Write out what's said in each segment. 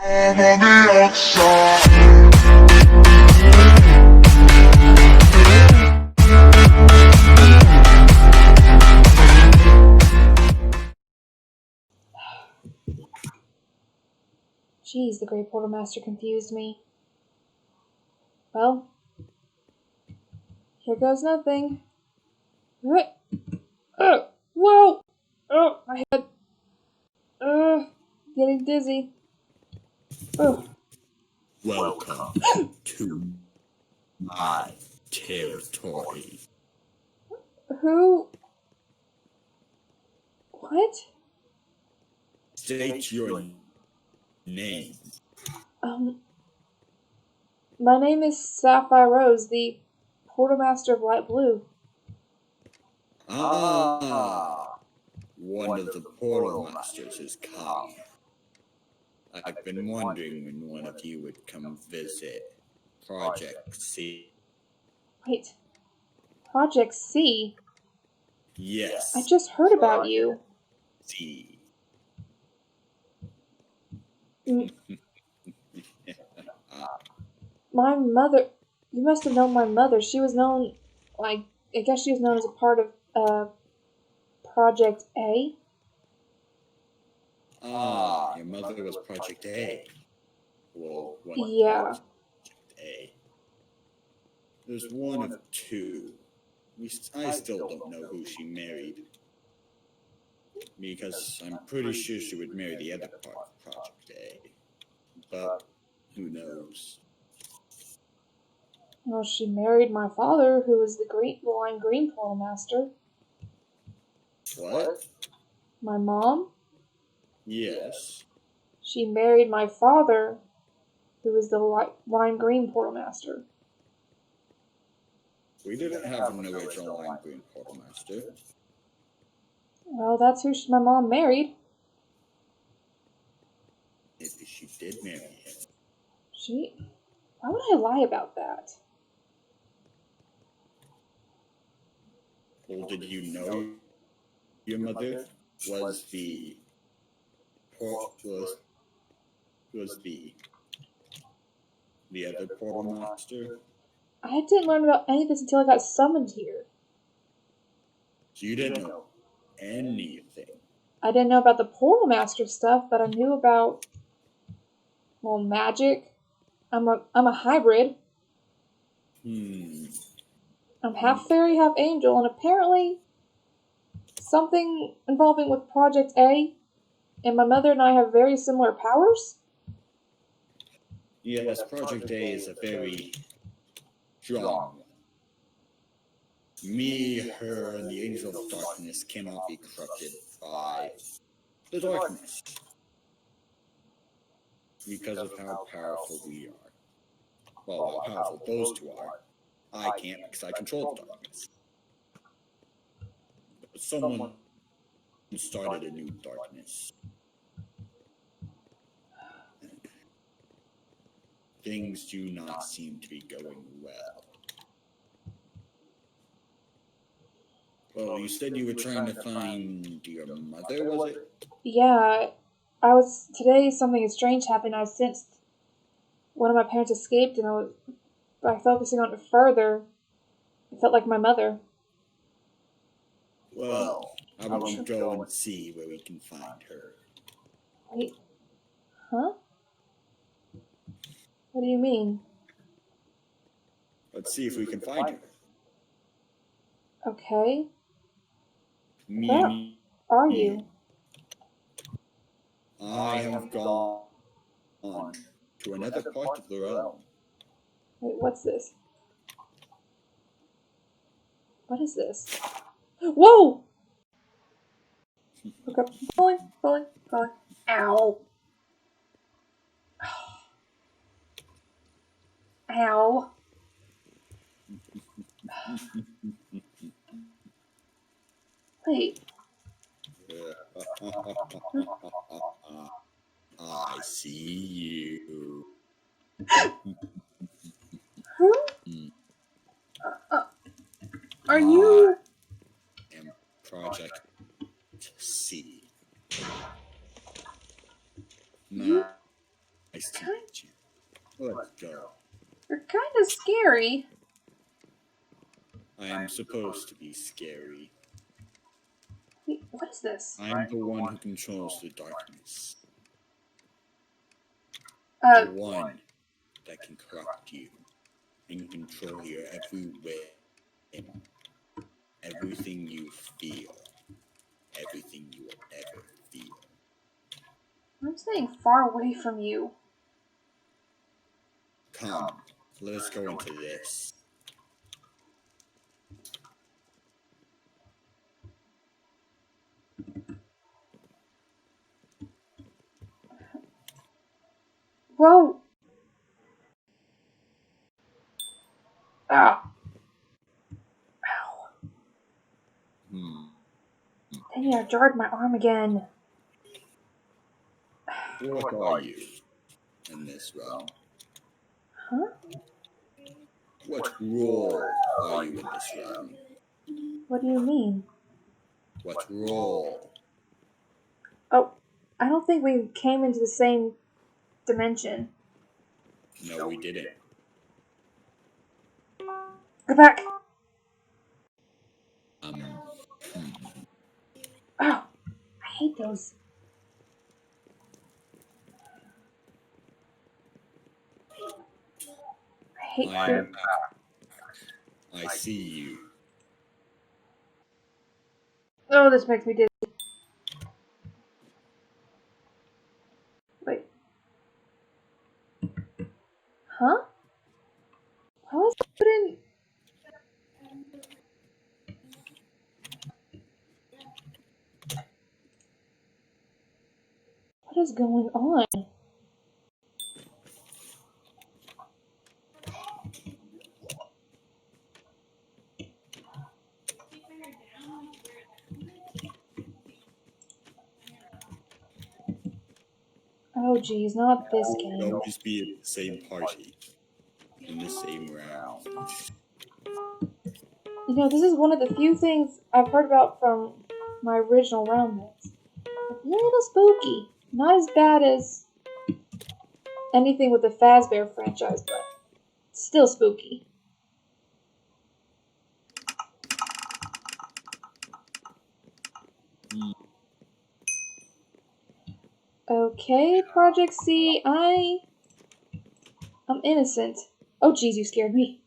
I'm on the outside. Geez, the Great Quartermaster confused me. Well, here goes nothing. Oh, whoa! Oh, my head. Getting dizzy. Oh. Welcome to my territory. Who? What? State your name. My name is Sapphire Rose, the Quartermaster of Light Blue. One of the portal masters has come. I've been wondering when one of you would come visit Project C. Wait. Project C? Yes. I just heard about you. C. My mother. You must have known my mother. She was known, I guess she was known as a part of, Project A? Your mother was Project A. Well, Yeah. Project A. There's one of two. I still don't know who she married. Because I'm pretty sure she would marry the other part of Project A. But who knows? Well, she married my father, who was the Lime Green Portal Master. What? My mom? Yes. She married my father, who was the Lime Green Portal Master. We didn't have an original Lime Green Portal Master. Well, that's who my mom married. Maybe she did marry him. Why would I lie about that? Well, did you know your mother was the other portal master? I didn't learn about any of this until I got summoned here. So you didn't know anything. I didn't know about the Portal Master stuff, but I knew about, well, magic. I'm a hybrid. I'm half fairy, half angel, and apparently something involving with Project A, and my mother and I have very similar powers. Yes, Project A is a very strong one. Me, her, and the Angel of Darkness cannot be corrupted by the darkness. Because of how powerful we are. Well, how powerful those two are. I can't because I control the darkness. But someone started a new darkness. Things do not seem to be going well. Well, you said you were trying to find your mother, was it? Yeah, today something strange happened. I sensed one of my parents escaped, and by focusing on it further, it felt like my mother. Well, how about you go and see where we can find her? Wait, huh? What do you mean? Let's see if we can find her. Okay. Where are you? I have gone to another part of the realm. Wait, what's this? What is this? Whoa! Okay, falling. Ow. Ow. Wait. I see you. Huh? Are you? I am Project C. My Nice to meet you. Let's go. You're kind of scary. I am supposed to be scary. Wait, what is this? I'm the one who controls the darkness. Uh, The one that can corrupt you and control your every whim, everything you feel, everything you will ever feel. I'm staying far away from you. Come, let us go into this. Bro! Ah! Ow. Hmm. Dang it, I jarred my arm again. What are you in this realm? Huh? What role are you in this realm? What do you mean? What role? Oh, I don't think we came into the same dimension. No, we didn't. Go back! Hmm. Oh, I hate those. I hate I'm back. I see you. Oh, this makes me dizzy. Wait. Huh? How was I put in... What is going on? Oh geez, not this We'll game. always be at the same party, in the same round. You know, this is one of the few things I've heard about from my original round mates. A little spooky. Not as bad as anything with the Fazbear franchise, but still spooky. Okay, Project C, I'm innocent. Oh jeez, you scared me.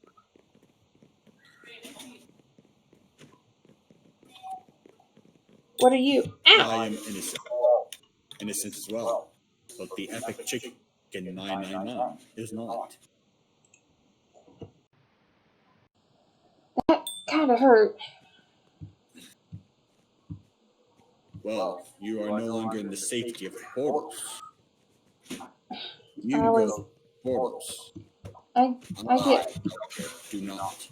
What are you? Ow! I am innocent. Innocent as well. But the epic chicken 999 is not. That kinda hurt. Well, you are no longer in the safety of the portals. I You was... go portals. I get... Do not.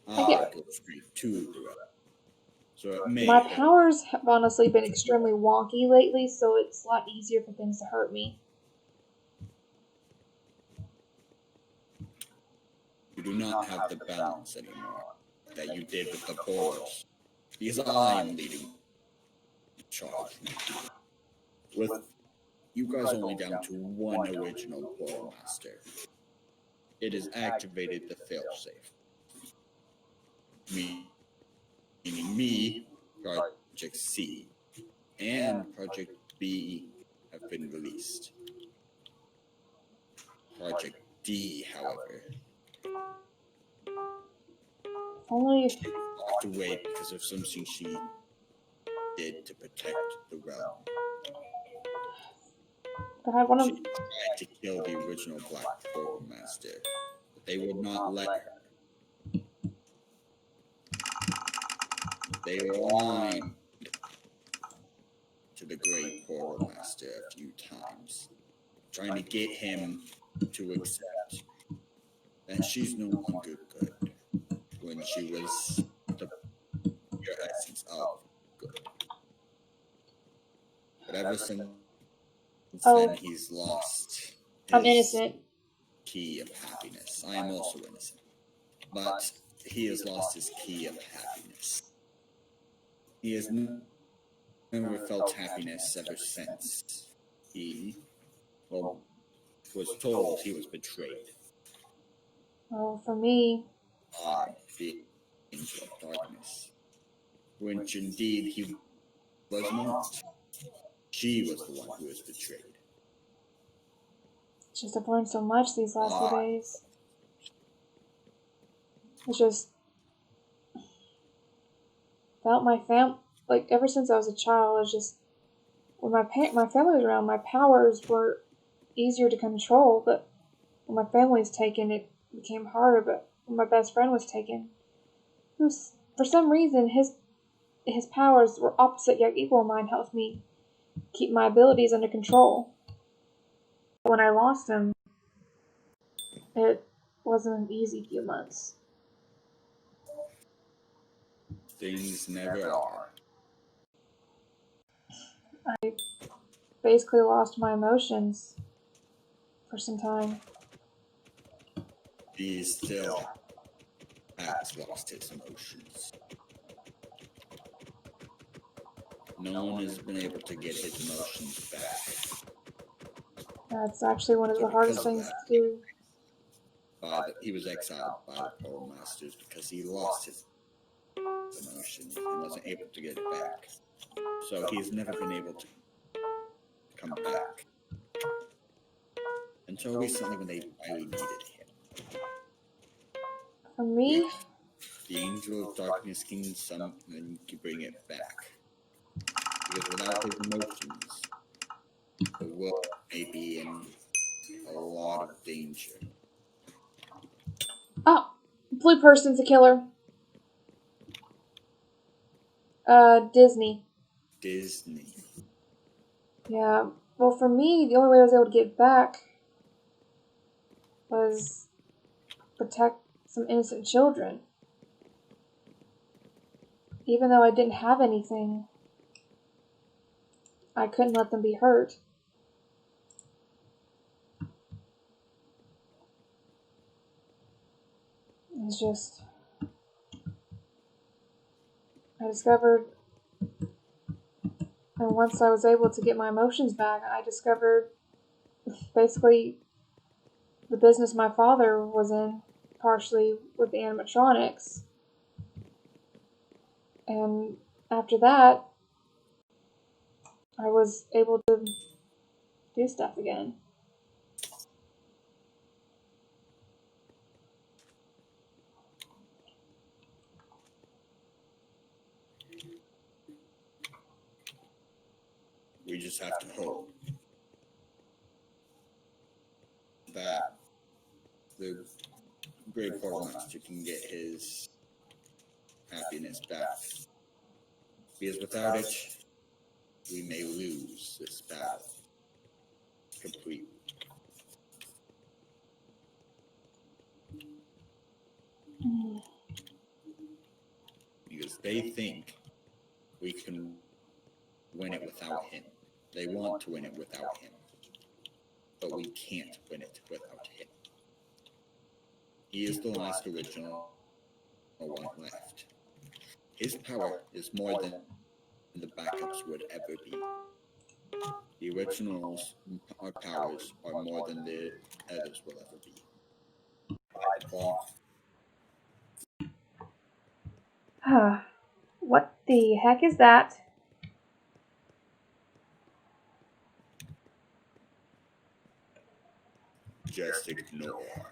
I I get... go straight to the realm. So it may My hurt. powers have honestly been extremely wonky lately, so it's a lot easier for things to hurt me. You do not have the balance anymore that you did with the portals. Because I am leading the charge now. With you guys only down to one original portal master. It has activated the failsafe. Meaning me, Project C, and Project B have been released. Project D, however, Only if... locked away because of something she did to protect the realm. But I want She to... tried to kill the original Black Portal Master, but they would not let her. They lied to the Great Portal Master a few times, trying to get him to accept that she's no longer good when she was the pure essence of good. But ever since Oh, then, he's lost I'm his innocent. key of happiness. I am also innocent. But he has lost his key of happiness. He has never felt happiness ever since he, well, was told he was betrayed Well, for me, by the angel of darkness, which indeed he was not. She was the one who was betrayed. just I've learned so much these last few I, days. It's just felt like ever since I was a child. It's just when my family was around, my powers were easier to control. But when my family was taken, it became harder. But when my best friend was taken, for some reason his powers were opposite yet equal. Mine helped me keep my abilities under control. When I lost him, it wasn't an easy few months. things never are. I basically lost my emotions for some time. He still has lost his emotions. No one has been able to get his emotions back. That's actually one of the hardest things to do. He was exiled by the Pole Masters because he lost his emotions and wasn't able to get it back. So he's never been able to come back. Until recently when they really needed him. For me, The Angel of Darkness can summon to bring it back. Because without his emotions, the world may be in a lot of danger. oh, blue person's a killer. Disney. Disney. Yeah. Well, for me, the only way I was able to get back was protect some innocent children. Even though I didn't have anything, I couldn't let them be hurt. It's just, I discovered, and once I was able to get my emotions back, I discovered basically the business my father was in, partially with the animatronics. And after that, I was able to do stuff again. We just have to hope that the Great Portal Master can get his happiness back. Because without it, we may lose this battle completely. Because they think we can win it without him. They want to win it without him. But we can't win it without him. He is the last original one left. His power is more than the backups would ever be. The originals, our powers, are more than the others will ever be. What the heck is that? Just ignore.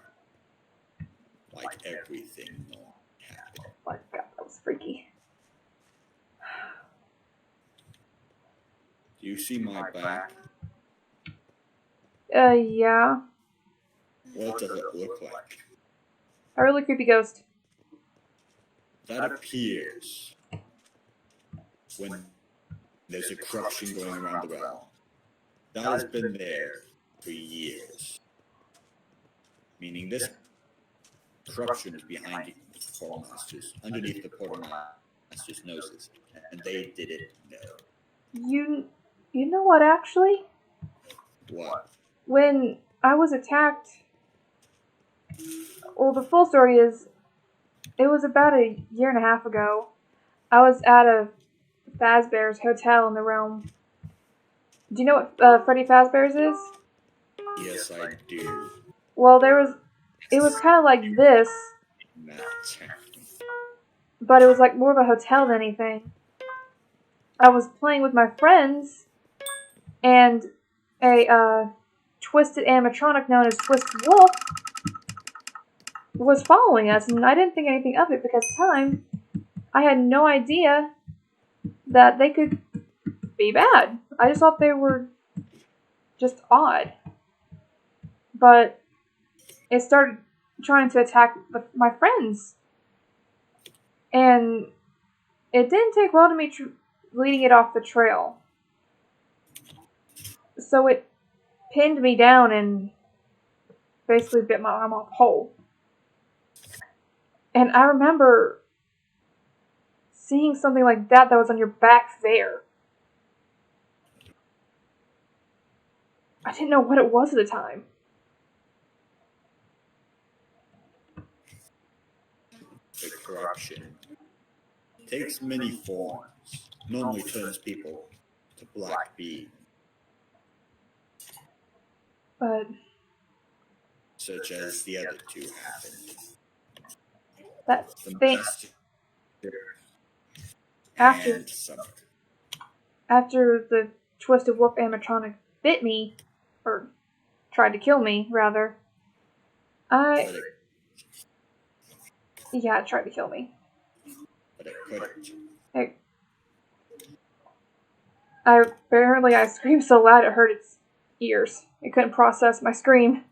Like everything happened. Oh my god, that was freaky. Do you see my back? Yeah. What does it look like? A really creepy ghost. That appears when there's a corruption going around the realm. That has been there for years. Meaning this corruption is behind the Portal Masters, underneath the Portal Masters' noses, and they didn't know. You know what, actually? What? When I was attacked, well, the full story is, it was about a year and a half ago. I was at a Fazbear's hotel in the realm. Do you know what Freddy Fazbear's is? Yes, I do. Well, it was kind of like this, That town. but it was like more of a hotel than anything. I was playing with my friends, and a twisted animatronic known as Twisted Wolf was following us, and I didn't think anything of it because I had no idea that they could be bad. I just thought they were just odd. But it started trying to attack my friends, and it didn't take well to me leading it off the trail. So it pinned me down and basically bit my arm off whole. And I remember seeing something like that was on your back there. I didn't know what it was at the time. The corruption takes many forms. Normally turns people to black beings, But such as the other two happened. that The thing master after and Summer. after the Twisted Wolf animatronic bit me, or tried to kill me, rather, But it tried to kill me. it couldn't. I screamed so loud it hurt its ears. It couldn't process my scream.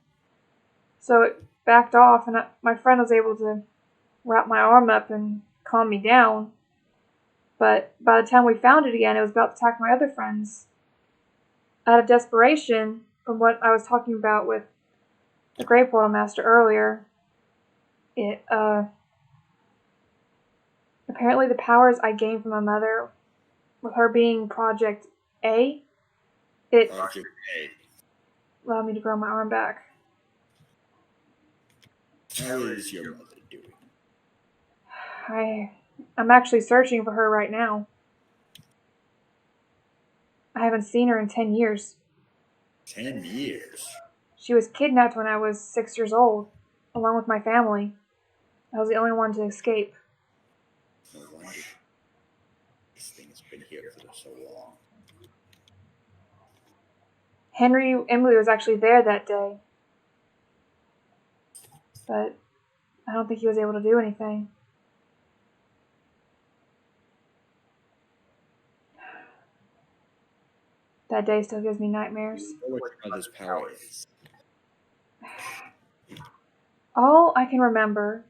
So it backed off, and my friend was able to wrap my arm up and calm me down. But by the time we found it again, it was about to attack my other friends. Out of desperation, from what I was talking about with the Grey Portal Master earlier, it, apparently the powers I gained from my mother, with her being Project A, it Project A. allowed me to grow my arm back. How is your mother doing? I'm actually searching for her right now. I haven't seen her in 10 years. 10 years? She was kidnapped when I was 6 years old, along with my family. I was the only one to escape. No wonder this thing's been here for so long. Henry Emily was actually there that day, but I don't think he was able to do anything. That day still gives me nightmares. You know what your mother's power is. All I can remember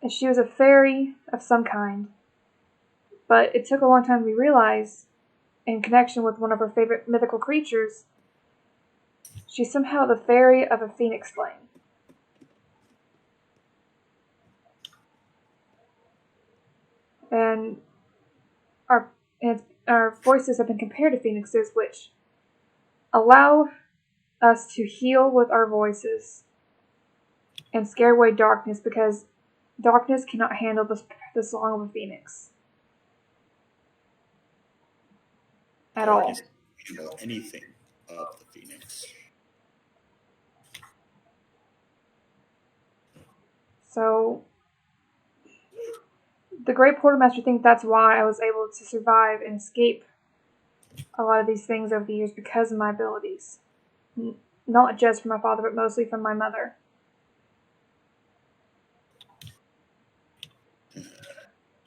is she was a fairy of some kind, but it took a long time to realize, in connection with one of her favorite mythical creatures, she's somehow the fairy of a phoenix flame. And our voices have been compared to phoenixes, which allow us to heal with our voices and scare away darkness, because darkness cannot handle the song of a phoenix at all. Darkness can't handle anything of the phoenix. So the Great Portal Master thinks that's why I was able to survive and escape a lot of these things over the years, because of my abilities. Not just from my father, but mostly from my mother.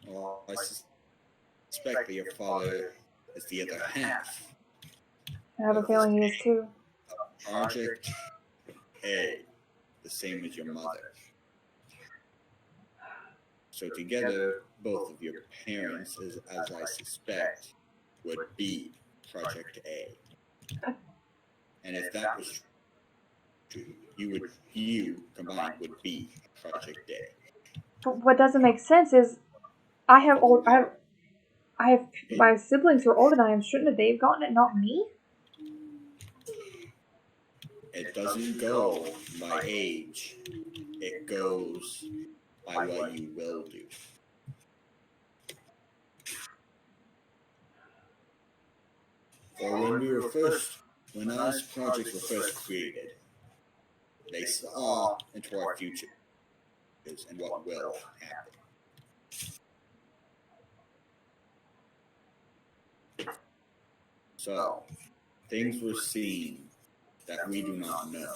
Well, I suspect that your father is the other half. I have a feeling he is too. Project A, the same as your mother. So together, both of your parents, as I suspect, would be Project A. And if that was true, you combined would be Project A. But what doesn't make sense is I have my siblings who are older than I am. Shouldn't they have gotten it, not me? It doesn't go by age. It goes by what you will do. For when we were first When us projects were first created, they saw into our futures and what will happen. So, things were seen that we do not know.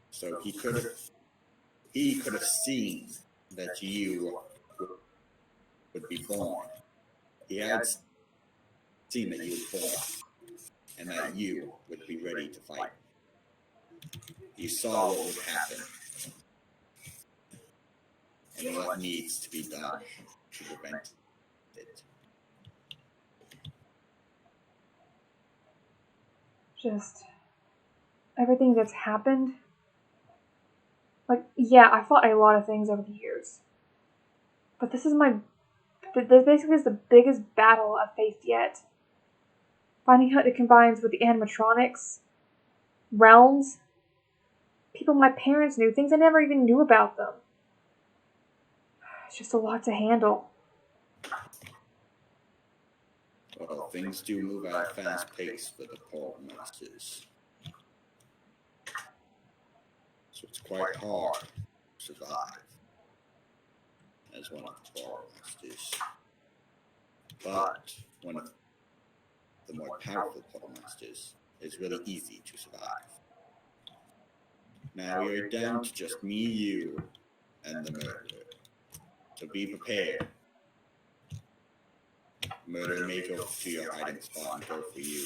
So he could have seen that you would be born. He had seen that you were born and that you would be ready to fight. He saw what would happen and what needs to be done to prevent it. Just everything that's happened. Like, yeah, I fought a lot of things over the years. But this basically is the biggest battle I've faced yet. Finding out it combines with the animatronics, realms, people my parents knew, things I never even knew about them. It's just a lot to handle. Well, things do move at a fast pace for the Portal Masters. So it's quite hard to survive as one of the Portal Masters. But one of the more powerful Portal Masters is really easy to survive. Now we are down to just me, you, and the murderer. So be prepared. Murder may go to your hiding spot and go for you.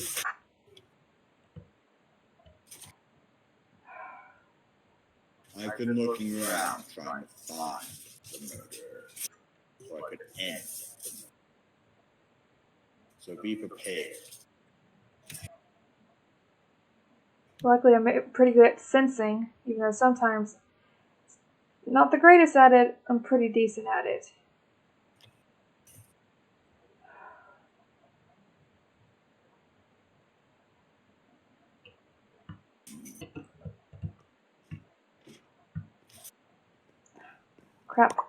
I've been looking around trying to find the murderer so I could end the murder. So be prepared. Luckily, I'm pretty good at sensing, even though sometimes not the greatest at it, I'm pretty decent at it. Crap.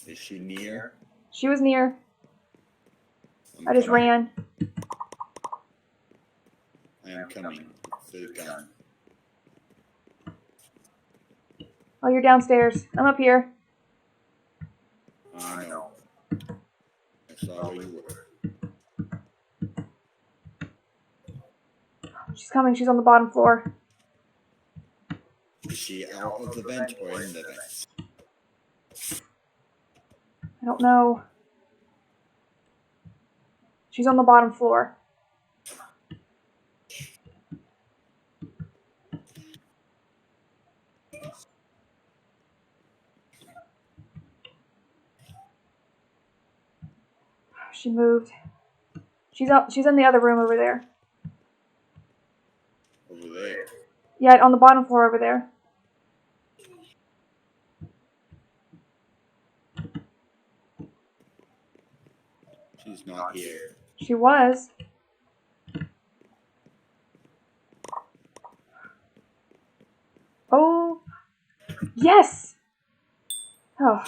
Is she near? She was near. I just ran. I am coming for the gun. Oh, you're downstairs. I'm up here. I know. I saw where you were. She's coming. She's on the bottom floor. Is she out of the vent or in the vent? I don't know. She's on the bottom floor. She moved. She's in the other room over there. Over there? Yeah, on the bottom floor over there. She's not here. She was. Oh. Yes! Oh.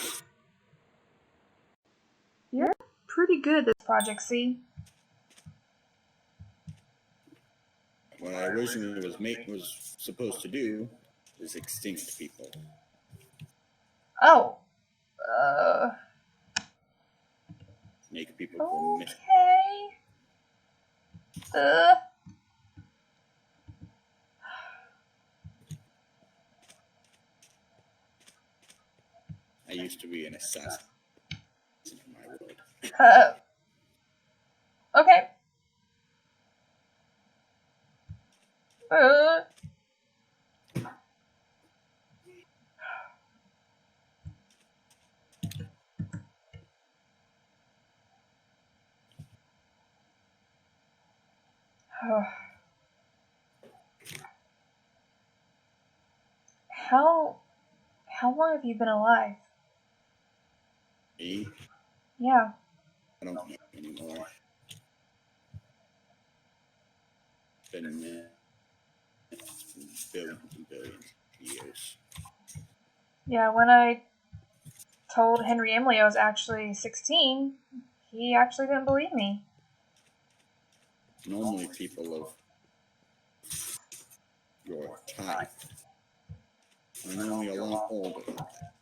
You're pretty good at this project, see? What I originally was supposed to do is extinct people. Oh. Make people go missing. Okay. I used to be an assassin in my world. Okay. How long have you been alive? Me? Yeah. I don't know anymore. It's been billions and billions of years. Yeah, when I told Henry Emily I was actually 16, he actually didn't believe me. Normally people of your type are normally a lot older than that.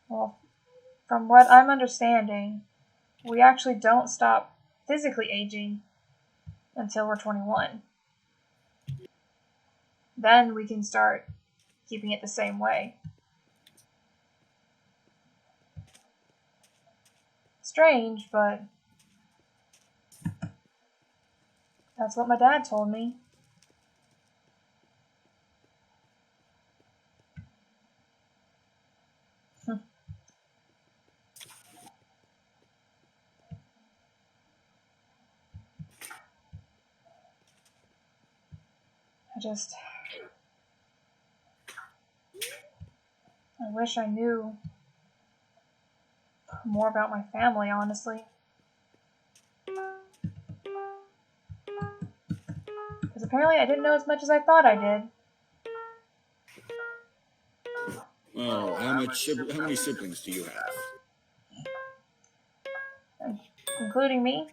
Well, from what I'm understanding, we actually don't stop physically aging until we're 21. Then we can start keeping it the same way. Strange, but that's what my dad told me. I wish I knew more about my family, honestly. Because apparently I didn't know as much as I thought I did. Oh, how many siblings do you have? Including me?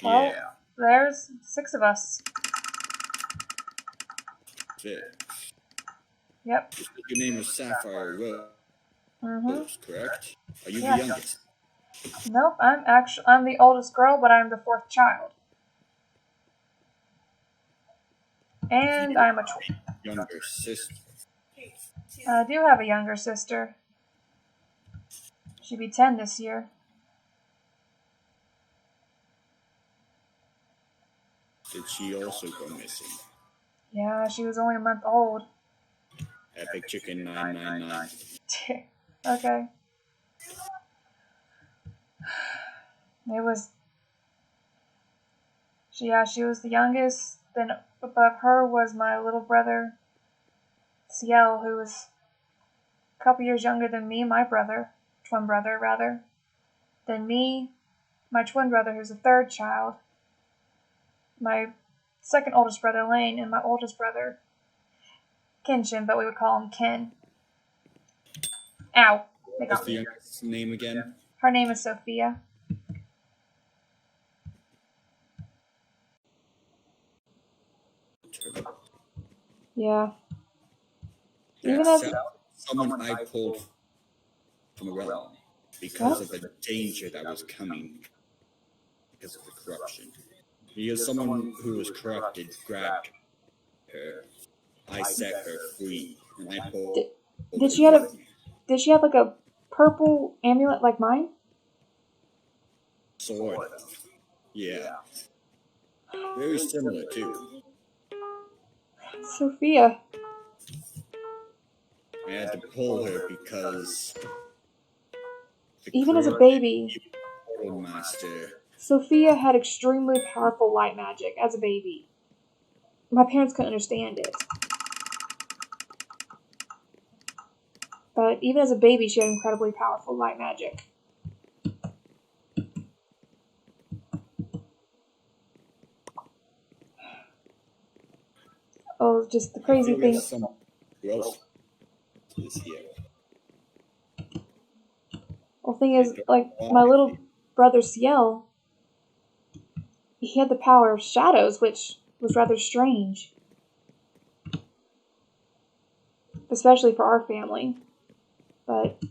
Well, Yeah. there's 6 of us. 6. Yep. Your name is Sapphire Rose, correct? Are you the Yes. youngest? Nope, I'm the oldest girl, but I'm the 4th child. And I'm a younger sister. I do have a younger sister. She'll be 10 this year. Did she also go missing? Yeah, she was only a month old. Epic Chicken 999. Okay. It was... she was the youngest. Then above her was my little brother, Ciel, who was a couple years younger than me, my brother. Twin brother, rather. Then me, my twin brother, who's the 3rd child. My second oldest brother, Lane, and my oldest brother, Kenshin, but we would call him Ken. Ow. What's the youngest name again? Her name is Sophia. Yeah. Even as someone I pulled from a realm because of the danger that was coming because of the corruption. Because someone who was corrupted grabbed her. I set her free, and I pulled. Did she have like a purple amulet like mine? Sort of. Yeah. Very similar too. Sophia. I had to pull her because even as a baby, master. Sophia had extremely powerful light magic as a baby. My parents couldn't understand it. But even as a baby, she had incredibly powerful light magic. Oh, just the crazy thing. Who else is here? Well, the thing is, like, my little brother Ciel, he had the power of shadows, which was rather strange. Especially for our family. But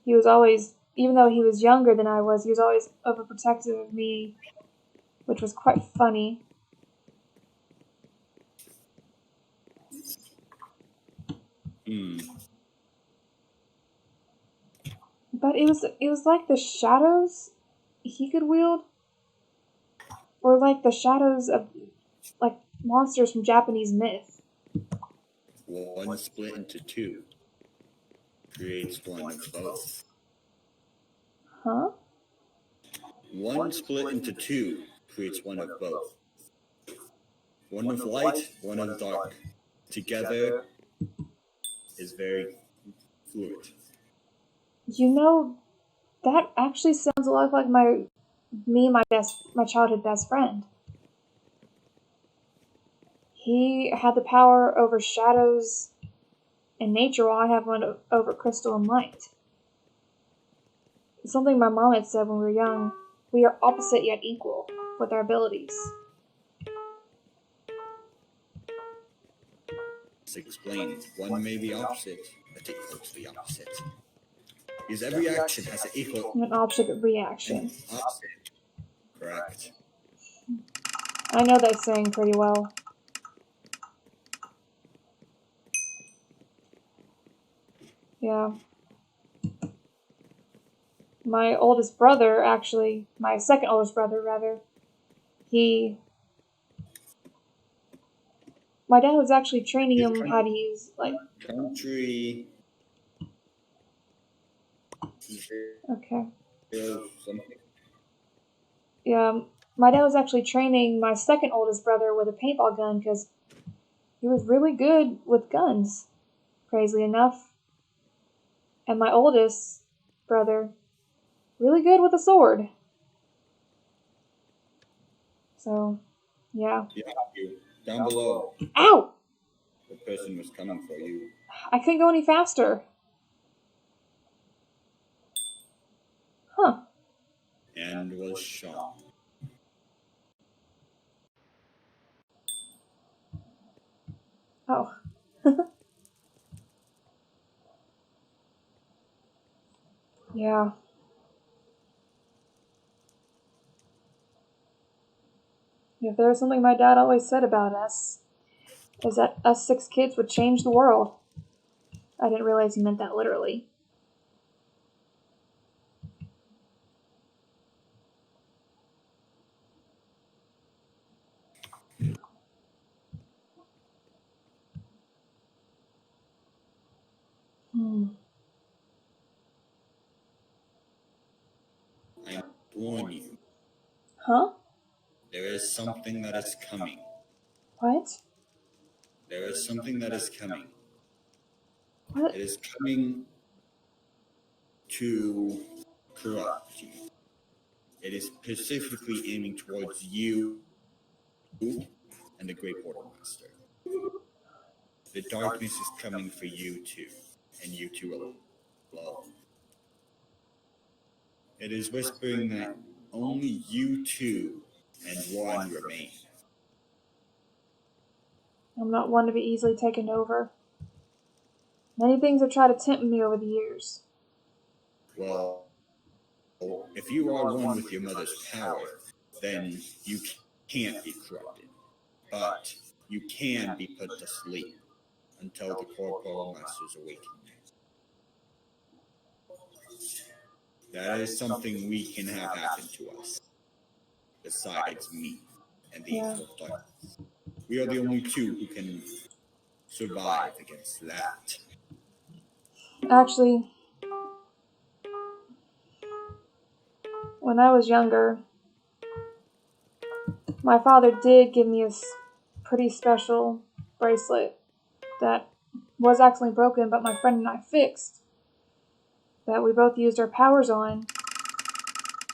he was always, even though he was younger than I was, he was always overprotective of me, which was quite funny. But it was like the shadows he could wield, or like the shadows of like monsters from Japanese myth. One split into 2 creates one of both. Huh? One split into 2 creates one of both. One of light, one of dark. Together is very fluid. You know, that actually sounds a lot like my childhood best friend. He had the power over shadows and nature, while I have one over crystal and light. something my mom had said when we were young. We are opposite yet equal with our abilities. This explains one may be opposite, but equal to the opposite. Because every action has an equal An opposite reaction. and opposite. Correct. I know that saying pretty well. Yeah. My oldest brother, actually, my second oldest brother, rather, my dad was actually training him how to use, like, Country. okay. Something. Yeah, my dad was actually training my second oldest brother with a paintball gun because he was really good with guns, crazily enough. And my oldest brother, really good with a sword. So, yeah. Down below. Ow! The person was coming for you. I couldn't go any faster. Huh. And was shot. Oh. Yeah. If there was something my dad always said about us, is that us 6 kids would change the world. I didn't realize he meant that literally. I warn you. Huh? There is something that is coming. What? There is something that is coming. What? It is coming to corrupt you. It is specifically aiming towards you and the Great Portal Master. The darkness is coming for you too, and you too alone. It is whispering that only you two and one remain. I'm not one to be easily taken over. Many things have tried to tempt me over the years. Well, if you are one with your mother's power, then you can't be corrupted. But you can be put to sleep until the Corporal Master's awakening. That is something we can have happen to us, besides me and the Angel of Darkness. We are the only two who can survive against that. Actually, when I was younger, my father did give me a pretty special bracelet that was accidentally broken, but my friend and I fixed. That we both used our powers on.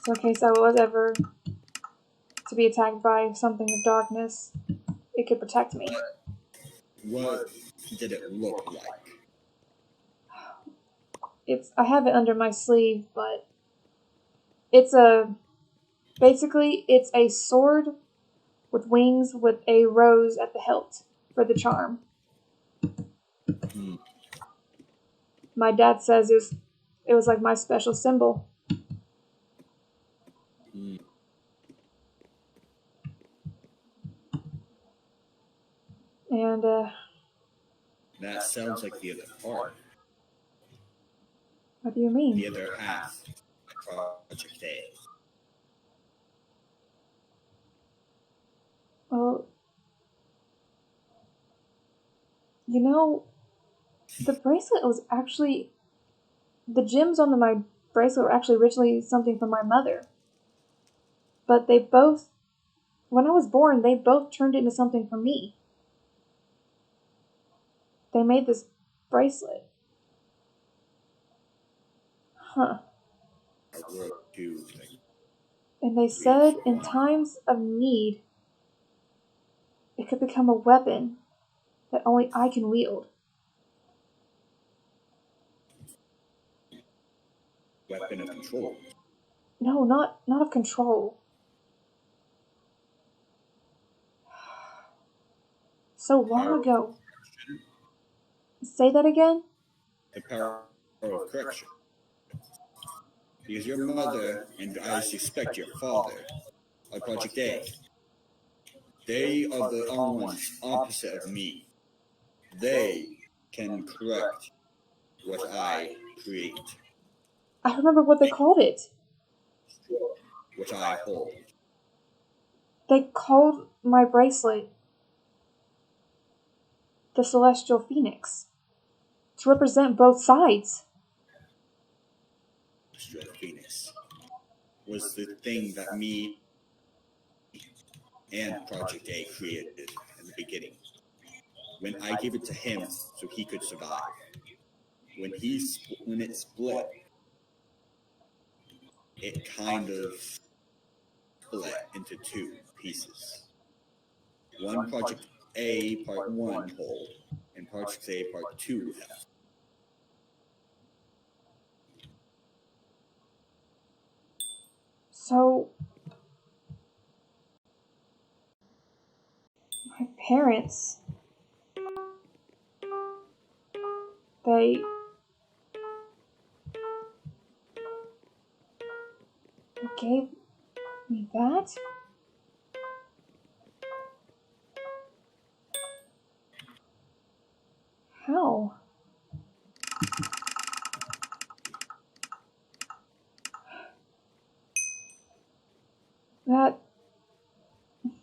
So in case I was ever to be attacked by something of darkness, it could protect me. What did it look like? I have it under my sleeve, but it's basically it's a sword with wings with a rose at the hilt for the charm. My dad says it was like my special symbol. And That sounds like the other part. what do you mean? The other half of Project A. Well, you know, the bracelet was actually the gems on my bracelet were actually originally something from my mother. But they both, when I was born, they both turned into something for me. They made this bracelet. Huh. And they said in times of need, it could become a weapon that only I can wield. weapon of control. No, not of control. So long Power, ago. Say that again? the power of correction. Because your mother, and I suspect your father, are Project A. They are the ones opposite of me. They can correct what I create, I remember what they called it. what I hold. They called my bracelet the Celestial Phoenix to represent both sides. Phoenix was the thing that me and Project A created in the beginning. When I gave it to him so he could survive. When it split, it kind of split into two pieces. One Project A Part 1 hold, and Project A Part 2 held. So, my parents, they gave me that? How?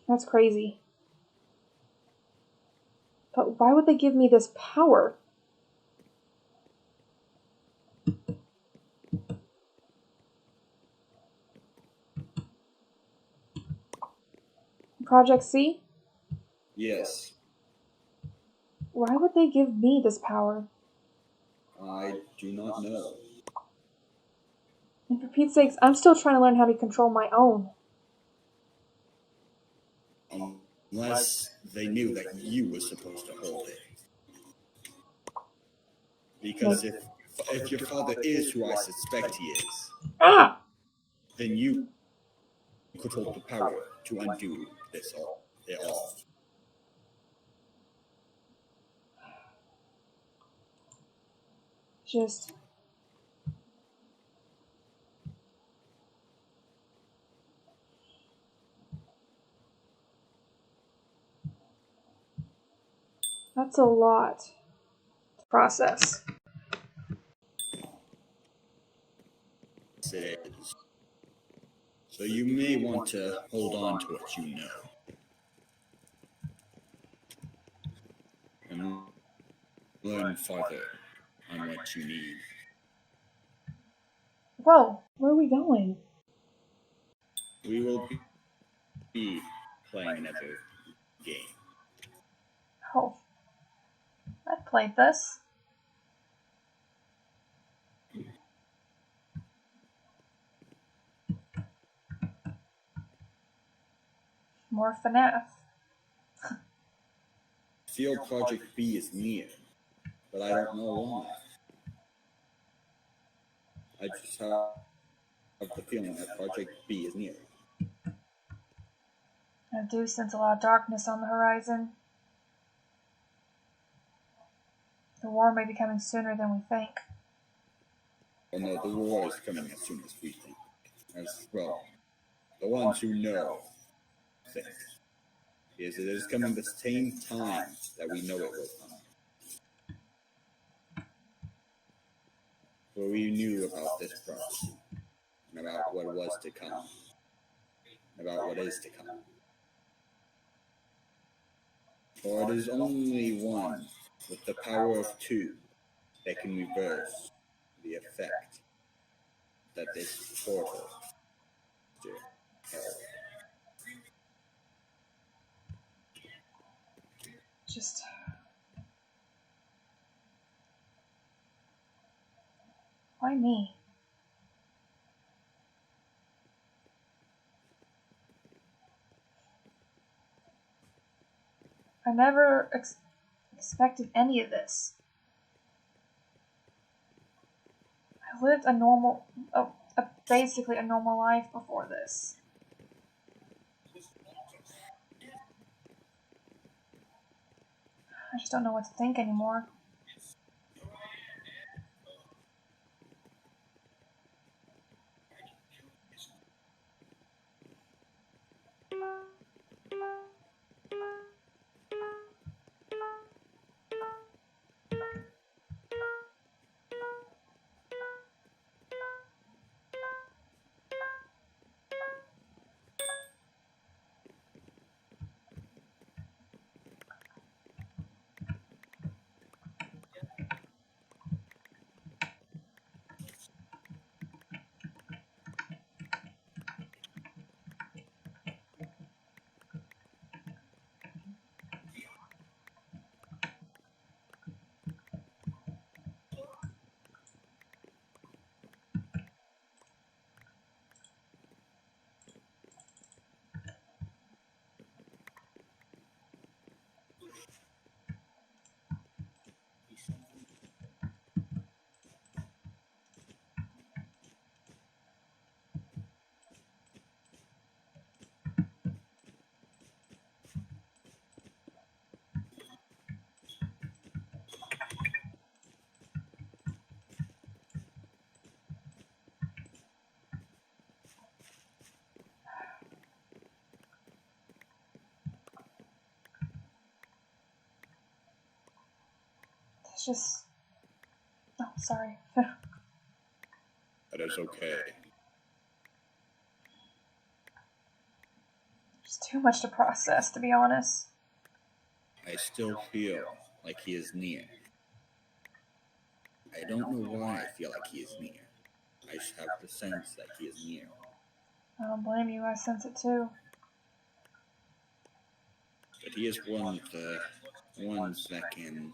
That's crazy. But why would they give me this power? Project C? Yes, Why would they give me this power? I do not know. And for Pete's sakes, I'm still trying to learn how to control my own. Unless they knew that you were supposed to hold it. Because if your father is who I suspect he is, Ah! then you could hold the power to undo it all. Just. That's a lot to process. Yes, it is. So you may want to hold on to what you know. And learn further on what you need. Whoa, where are we going? We will be playing another game. Oh, I've played this. More FNAF. Feel Project B is near, but I don't know why. I just have the feeling that Project B is near. I do sense a lot of darkness on the horizon. The war may be coming sooner than we think. Well, no, the war is coming as soon as we think. As well, the ones who know think. Because it is coming the same time that we know it will come. For we knew about this prophecy, and about what was to come, and about what is to come. For it is only one with the power of two that can reverse the effect that this portal held. Just. Why me? I never expected any of this. I I lived basically a normal life before this. I just don't know what to think anymore. It's just... Oh, sorry. That is okay. It's too much to process, to be honest. I still feel like he is near. I don't know why I feel like he is near. I just have the sense that he is near. I don't blame you, I sense it too. But he is one of the ones that can...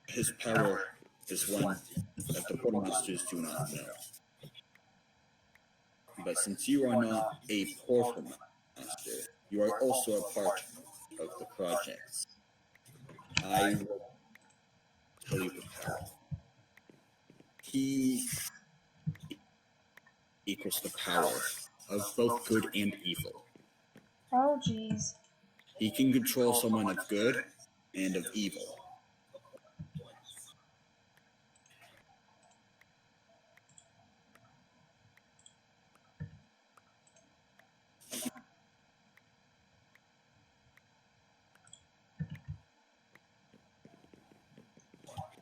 His power is one that the portal monsters do not know. But since you are not a portal master, you are also a part of the project. I will tell you the power. He equals the power of both good and evil. Oh, jeez. He can control someone of good and of evil.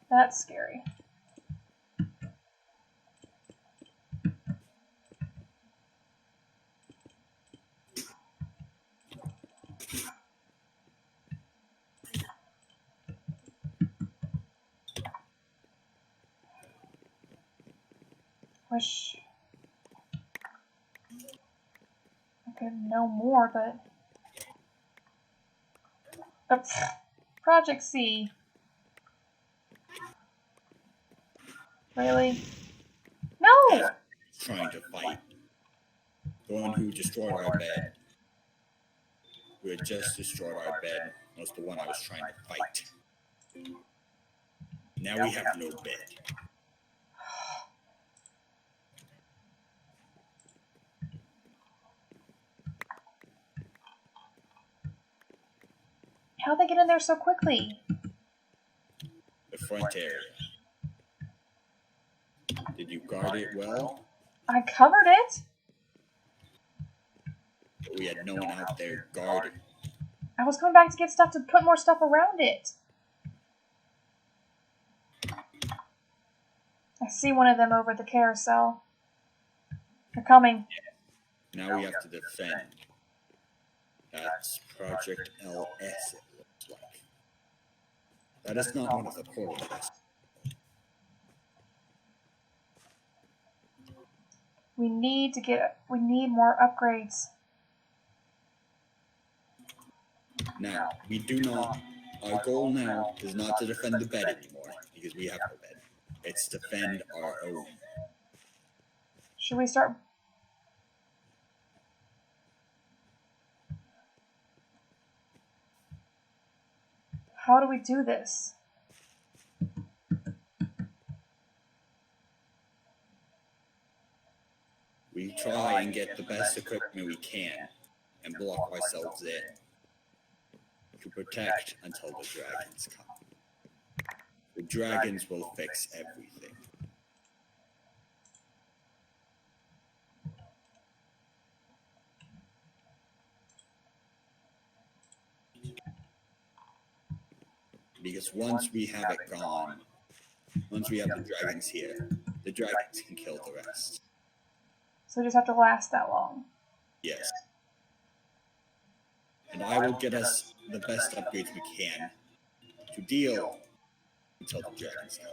That's scary. Wish I could know more, but... Project C. Really? No! Trying to fight. The one who destroyed our bed. Who had just destroyed our bed was the one I was trying to fight. Now we have no bed. How'd they get in there so quickly? The front area. Did you guard it well? I covered it. But we had no one out there guarding. I was coming back to get stuff to put more stuff around it. I see one of them over at the carousel. They're coming. Now we have to defend. That's Project LS, it looks like. That is not one of the portals. We need more upgrades. Now, we do not... Our goal now is not to defend the bed anymore, because we have no bed. It's to defend our own. Should we start... How do we do this? We try and get the best equipment we can and block ourselves in to protect until the dragons come. The dragons will fix everything. Because once we have it gone, once we have the dragons here, the dragons can kill the rest. So we just have to last that long. Yes. And I will get us the best upgrades we can to deal until the dragons come.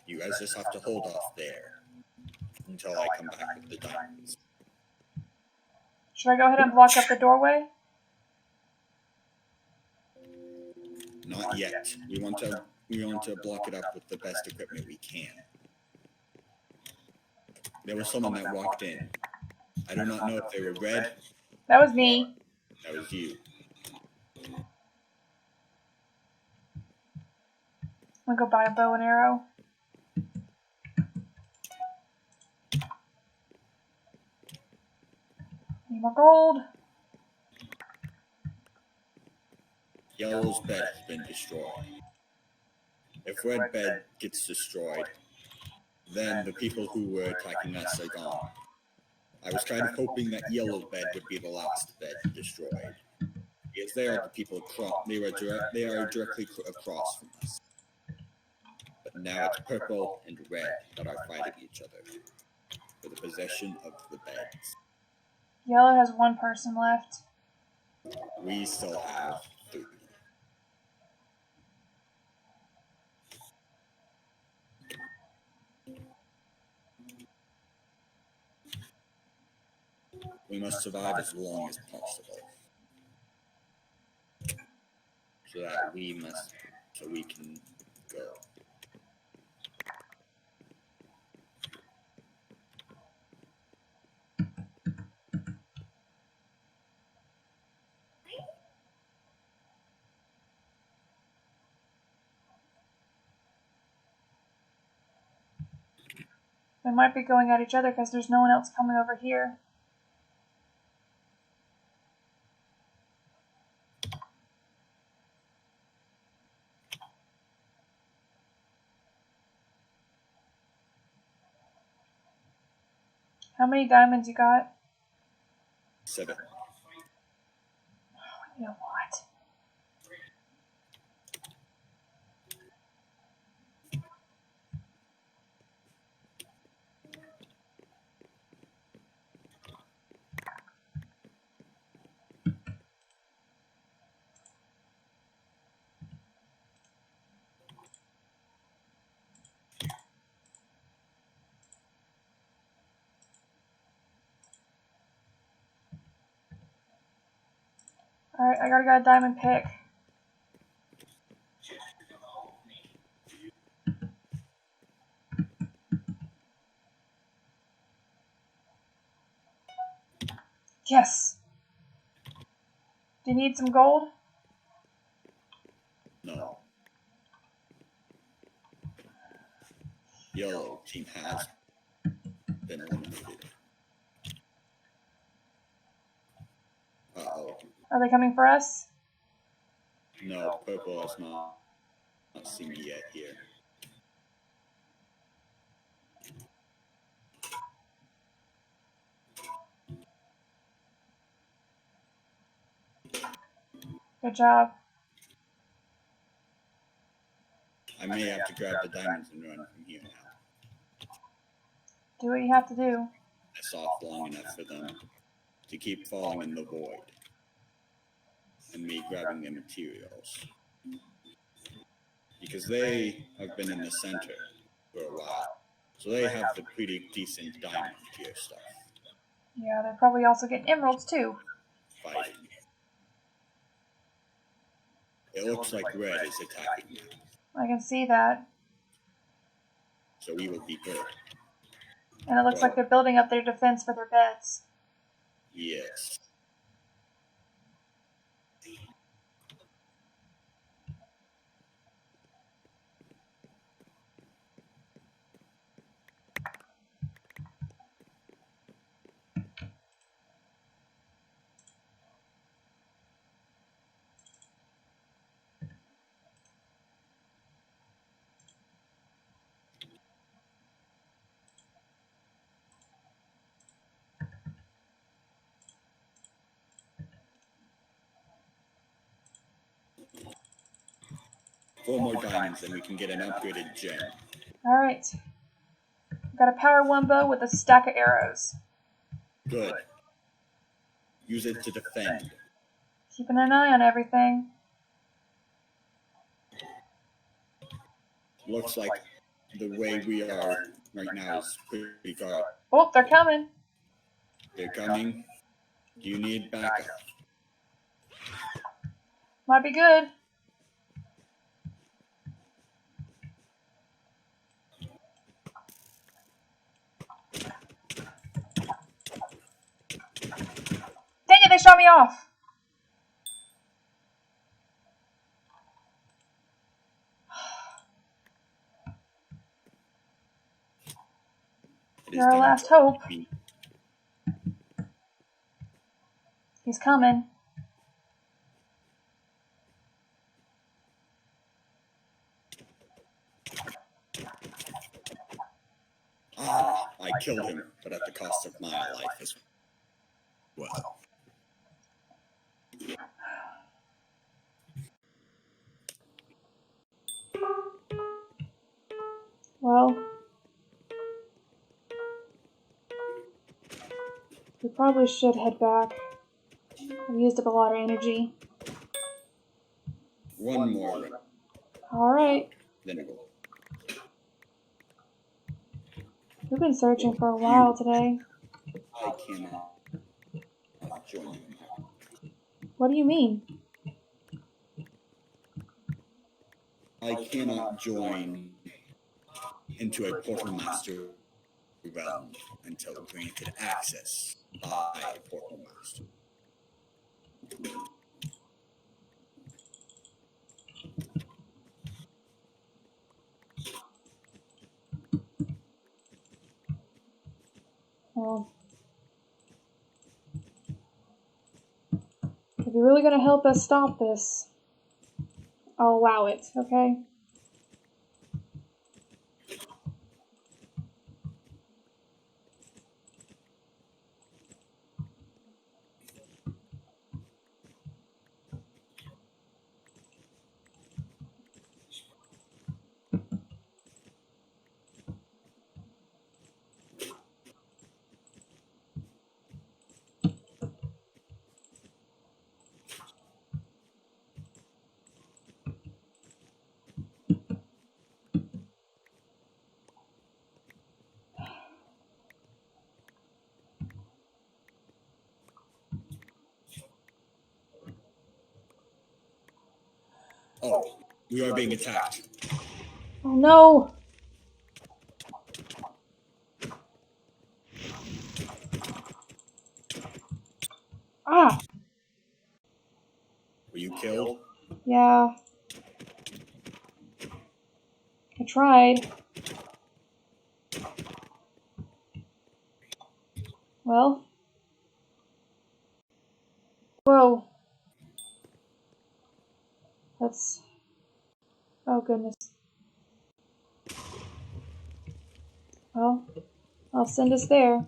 You guys just have to hold off there until I come back with the diamonds. Should I go ahead and block up the doorway? Not yet. We want to block it up with the best equipment we can. There was someone that walked in. I do not know if they were red. That was me. That was you. I'm gonna go buy a bow and arrow. Need more gold. Yellow's bed has been destroyed. If red bed gets destroyed, then the people who were attacking us are gone. I was kind of hoping that yellow's bed would be the last bed destroyed. Because they are the people they are directly across from us. But now it's purple and red that are fighting each other for the possession of the beds. Yellow has one person left. We still have 3. We must survive as long as possible. So we can go. They might be going at each other because there's no one else coming over here. How many diamonds you got? 7. You know what? Alright, I gotta get a diamond pick. Yes! Do you need some gold? No. Yellow team has been eliminated. Uh-oh. Are they coming for us? No, purple has not seen me yet here. Good job. I may have to grab the diamonds and run from here now. Do what you have to do. It's off long enough for them to keep falling in the void. And me grabbing their materials. Because they have been in the center for a while. So they have the pretty decent diamond tier stuff. Yeah, they're probably also getting emeralds too. Fighting. It looks like red is attacking now. I can see that. So we will be good. And it looks like they're building up their defense for their beds. Yes. 4 more diamonds, and we can get an upgraded gem. Alright. Got a power 1 bow with a stack of arrows. Good. Use it to defend. Keeping an eye on everything. Looks like the way we are right now is pretty good. Oh, they're coming. They're coming. Do you need backup? Might be good. Dang it, they shot me off. You're our last hope. He's coming. Ah, I killed him, but at the cost of my life as well. Well, we probably should head back. We used up a lot of energy. One more. Alright. Then it will. We've been searching for a while today. I cannot join you. What do you mean? I cannot join into a Portal Master realm until granted access by a Portal Master. Well, if you're really gonna help us stop this, I'll allow it, okay? Oh, we are being attacked. Oh no! Ah! Were you killed? Yeah. I tried. Well. Whoa. That's... Oh goodness. Well, I'll send us there.